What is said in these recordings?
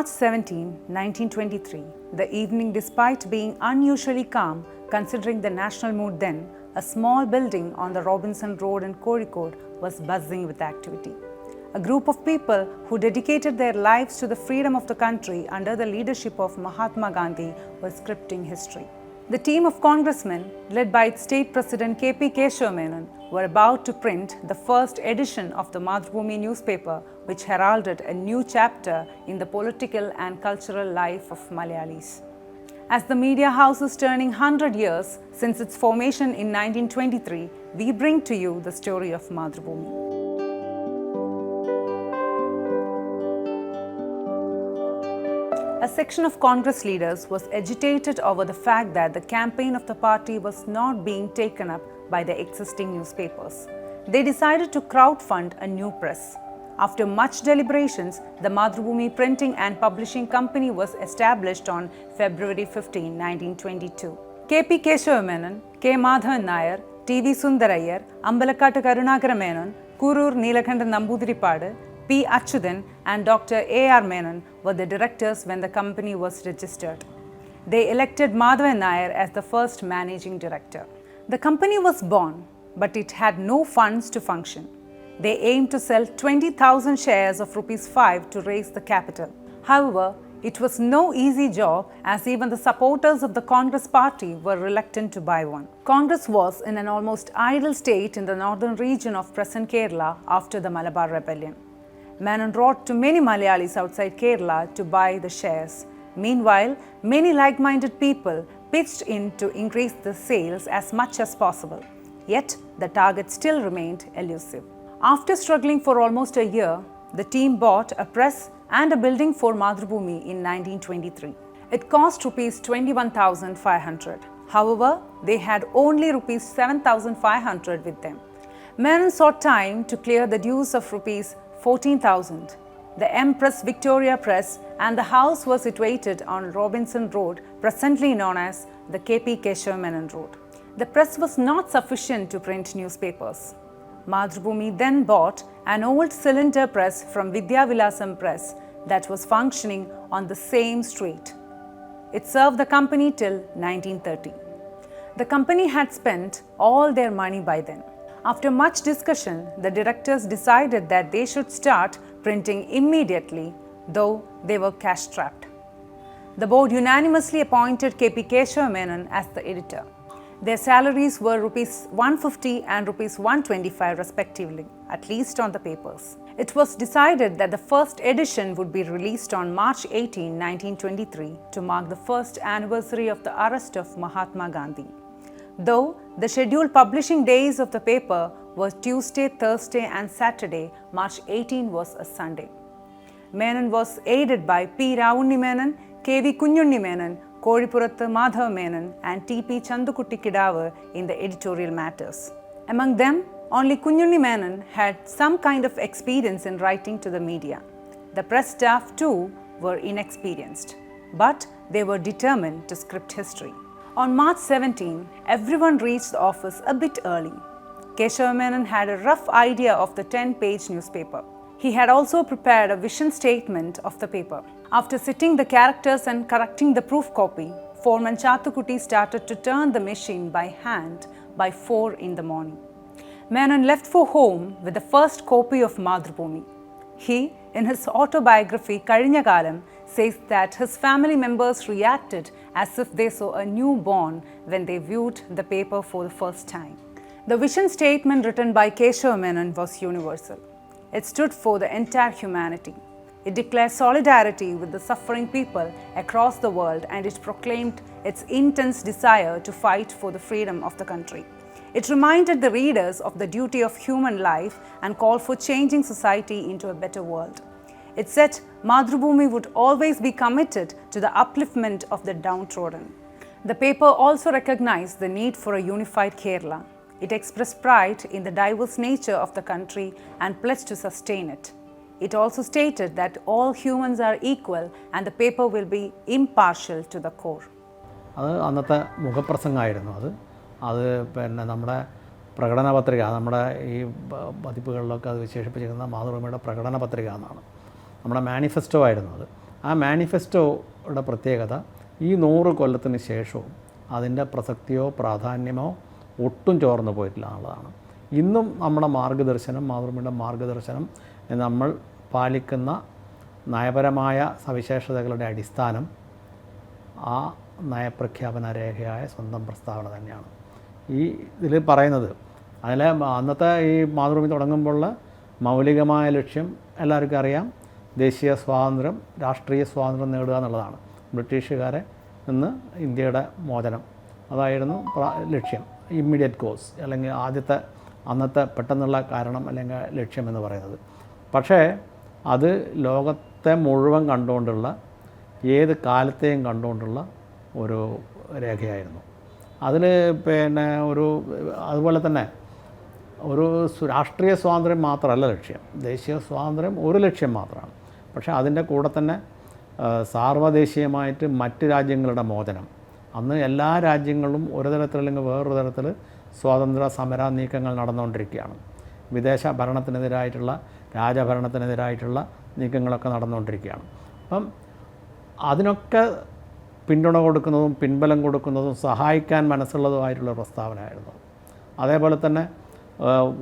March 17, 1923, the evening, despite being unusually calm considering the national mood then, a small building on the Robinson Road in Kozhikode was buzzing with activity. A group of people who dedicated their lives to the freedom of the country under the leadership of Mahatma Gandhi was scripting history. The team of congressmen, led by its state president KP Kesava Menon, were about to print the first edition of the Mathrubhumi newspaper, which heralded a new chapter in the political and cultural life of Malayalis. As the media house is turning 100 years since its formation in 1923, we bring to you the story of Mathrubhumi. A section of Congress leaders was agitated over the fact that the campaign of the party was not being taken up by the existing newspapers. They decided to crowdfund a new press. After much deliberations, the Mathrubhumi Printing and Publishing Company was established on February 15, 1922. KP Kesava Menon, K. Madhavan Nair, TV Sundarayar, Ambalakkattu Karunakara Menon, Kurur Neelakanthan Namboodiripadu, P. Achuthan and Dr. A.R. Menon were the directors when the company was registered. They elected Madhavan Nair as the first managing director. The company was born, but it had no funds to function. They aimed to sell 20,000 shares of ₹5 to raise the capital. However, it was no easy job as even the supporters of the Congress party were reluctant to buy one. Congress was in an almost idle state in the northern region of present Kerala after the Malabar Rebellion. Menon wrote to many Malayalis outside Kerala to buy the shares. Meanwhile, many like-minded people pitched in to increase the sales as much as possible. Yet, the target still remained elusive. After struggling for almost a year, the team bought a press and a building for Mathrubhumi in 1923. It cost ₹21,500. However, they had only ₹7,500 with them. Menon sought time to clear the dues of ₹14,000. The Empress Victoria Press and the house was situated on Robinson Road, presently known as the KP Kesava Menon Road. The press was not sufficient to print newspapers. Mathrubhumi then bought an old cylinder press from Vidya Vilasam Press that was functioning on the same street. It served the company till 1930. The company had spent all their money by then. After much discussion, the directors decided that they should start printing immediately, though they were cash-strapped. The board unanimously appointed KP Kesava Menon as the editor. Their salaries were ₹150 and ₹125 respectively, at least on the papers. It was decided that the first edition would be released on March 18, 1923 to mark the first anniversary of the arrest of Mahatma Gandhi. Though the scheduled publishing days of the paper were Tuesday, Thursday and Saturday, March 18 was a Sunday. Menon was aided by P. Ravunni Menon, K.V. Kunyunni Menon, Kozhikode Madhava Menon and T.P. Chandukutti Kidavu in the editorial matters. Among them, only Kunyunni Menon had some kind of experience in writing to the media. The press staff too were inexperienced, but they were determined to script history. On March 17, everyone reached the office a bit early. Kesava Menon had a rough idea of the 10-page newspaper. He had also prepared a vision statement of the paper. After sitting the characters and correcting the proof copy, Foreman Chathukutti started to turn the machine by hand by 4 in the morning. Menon left for home with the first copy of Mathrubhumi. He, in his autobiography Kazhinjakalam, says that his family members reacted as if they saw a newborn when they viewed the paper for the first time. The vision statement written by Kesava Menon was universal. It stood for the entire humanity. It declared solidarity with the suffering people across the world and it proclaimed its intense desire to fight for the freedom of the country. It reminded the readers of the duty of human life and called for changing society into a better world. It said Mathrubhumi would always be committed to the upliftment of the downtrodden. The paper also recognized the need for a unified Kerala. It expressed pride in the diverse nature of the country and pledged to sustain it. It also stated that all humans are equal and the paper will be impartial to the core. അത് അന്നത്തെ മുഖപ്രസംഗമായിരുന്നു. അത് പിന്നെ നമ്മുടെ പ്രകടന പത്രിക, നമ്മുടെ ഈ പതിപ്പുകളിലൊക്കെ അത് വിശേഷിപ്പിച്ചിരുന്ന മാതൃഭൂമിയുടെ പ്രകടന പത്രിക എന്നാണ്. നമ്മുടെ മാനിഫെസ്റ്റോ ആയിരുന്നു അത്. ആ മാനിഫെസ്റ്റോയുടെ പ്രത്യേകത ഈ 100 കൊല്ലത്തിന് ശേഷവും അതിൻ്റെ പ്രസക്തിയോ പ്രാധാന്യമോ ഒട്ടും ചോർന്നു പോയിട്ടില്ല എന്നുള്ളതാണ്. ഇന്നും നമ്മുടെ മാർഗ്ഗദർശനം, മാതൃഭൂമിയുടെ മാർഗ്ഗദർശനം നമ്മൾ പാലിക്കുന്ന നയപരമായ സവിശേഷതകളുടെ അടിസ്ഥാനം ആ നയപ്രഖ്യാപന രേഖയായ സ്വന്തം പ്രസ്താവന തന്നെയാണ്. ഈ ഇതിൽ പറയുന്നത് അതിൽ അന്നത്തെ ഈ മാതൃഭൂമി തുടങ്ങുമ്പോഴുള്ള മൗലികമായ ലക്ഷ്യം എല്ലാവർക്കും അറിയാം. ദേശീയ സ്വാതന്ത്ര്യം, രാഷ്ട്രീയ സ്വാതന്ത്ര്യം നേടുക എന്നുള്ളതാണ്. ബ്രിട്ടീഷുകാരെ നിന്ന് ഇന്ത്യയുടെ മോചനം, അതായിരുന്നു ലക്ഷ്യം, ഇമ്മീഡിയറ്റ് കോസ്, അല്ലെങ്കിൽ അന്നത്തെ പെട്ടെന്നുള്ള കാരണം അല്ലെങ്കിൽ ലക്ഷ്യം എന്ന് പറയുന്നത്. പക്ഷേ അത് ലോകത്തെ മുഴുവൻ കണ്ടുകൊണ്ടുള്ള, ഏത് കാലത്തെയും കണ്ടുകൊണ്ടുള്ള ഒരു രേഖയായിരുന്നു. അതിൽ അതുപോലെ തന്നെ ഒരു രാഷ്ട്രീയ സ്വാതന്ത്ര്യം മാത്രമല്ല ലക്ഷ്യം, ദേശീയ സ്വാതന്ത്ര്യം ഒരു ലക്ഷ്യം മാത്രമാണ്. പക്ഷേ അതിൻ്റെ കൂടെ തന്നെ സാർവദേശീയമായിട്ട് മറ്റ് രാജ്യങ്ങളുടെ മോചനം. അന്ന് എല്ലാ രാജ്യങ്ങളും ഒരു തരത്തിൽ അല്ലെങ്കിൽ വേറൊരു തരത്തിൽ സ്വാതന്ത്ര്യ സമര നീക്കങ്ങൾ നടന്നുകൊണ്ടിരിക്കുകയാണ്. വിദേശ ഭരണത്തിനെതിരായിട്ടുള്ള, രാജഭരണത്തിനെതിരായിട്ടുള്ള നീക്കങ്ങളൊക്കെ നടന്നുകൊണ്ടിരിക്കുകയാണ്. അപ്പം അതിനൊക്കെ പിന്തുണ കൊടുക്കുന്നതും പിൻബലം കൊടുക്കുന്നതും സഹായിക്കാൻ മനസ്സുള്ളതുമായിട്ടുള്ള പ്രസ്താവനയായിരുന്നു. അതേപോലെ തന്നെ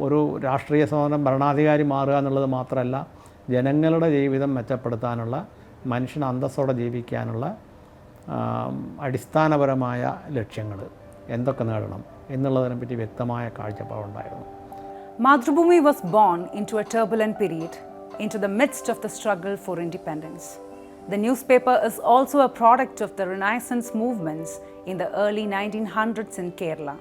ഒരു രാഷ്ട്രീയ സ്വാതന്ത്ര്യം, ഭരണാധികാരി മാറുക എന്നുള്ളത് മാത്രമല്ല, ജനങ്ങളുടെ ജീവിതം മെച്ചപ്പെടുത്താനുള്ള, മനുഷ്യന് അന്തസ്സോടെ ജീവിക്കാനുള്ള അടിസ്ഥാനപരമായ ലക്ഷ്യങ്ങൾ എന്തൊക്കെ നേടണം എന്നുള്ളതിനെപ്പറ്റി വ്യക്തമായ കാഴ്ചപ്പാടുണ്ടായിരുന്നു. Mathrubhumi was born into a turbulent period, into the midst of the struggle for independence. The newspaper is also a product of the Renaissance movements in the early 1900s in Kerala.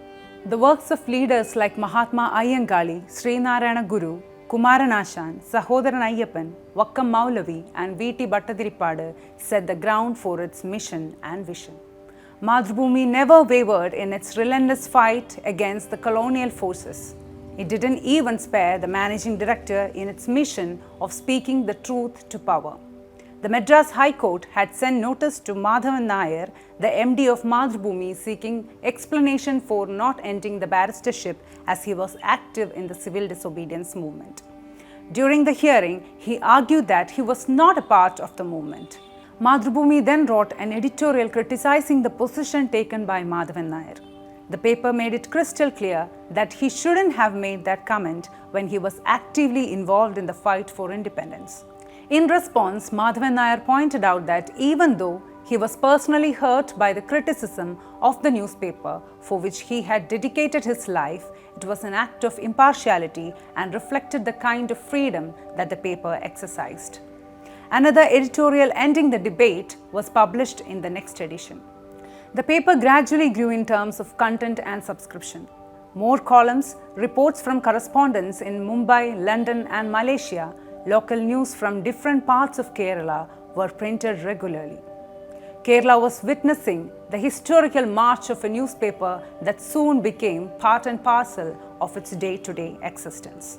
The works of leaders like Mahatma Ayyangali, Srinarayana Guru, Kumaranashan, Sahodaran Ayyappan, Vakkam Maulavi and V.T. Bhattathirippadu set the ground for its mission and vision. Mathrubhumi never wavered in its relentless fight against the colonial forces. It didn't even spare the managing director in its mission of speaking the truth to power. The Madras High Court had sent notice to Madhavan Nair, the MD of Mathrubhumi, seeking explanation for not ending the barristership as he was active in the civil disobedience movement. During the hearing, he argued that he was not a part of the movement. Mathrubhumi then wrote an editorial criticizing the position taken by Madhavan Nair. The paper made it crystal clear that he shouldn't have made that comment when he was actively involved in the fight for independence. In response, Madhavan Nair pointed out that even though he was personally hurt by the criticism of the newspaper for which he had dedicated his life, it was an act of impartiality and reflected the kind of freedom that the paper exercised. Another editorial ending the debate was published in the next edition. The paper gradually grew in terms of content and subscription. More columns, reports from correspondents in Mumbai, London and Malaysia, local news from different parts of Kerala were printed regularly. Kerala was witnessing the historical march of a newspaper that soon became part and parcel of its day-to-day existence.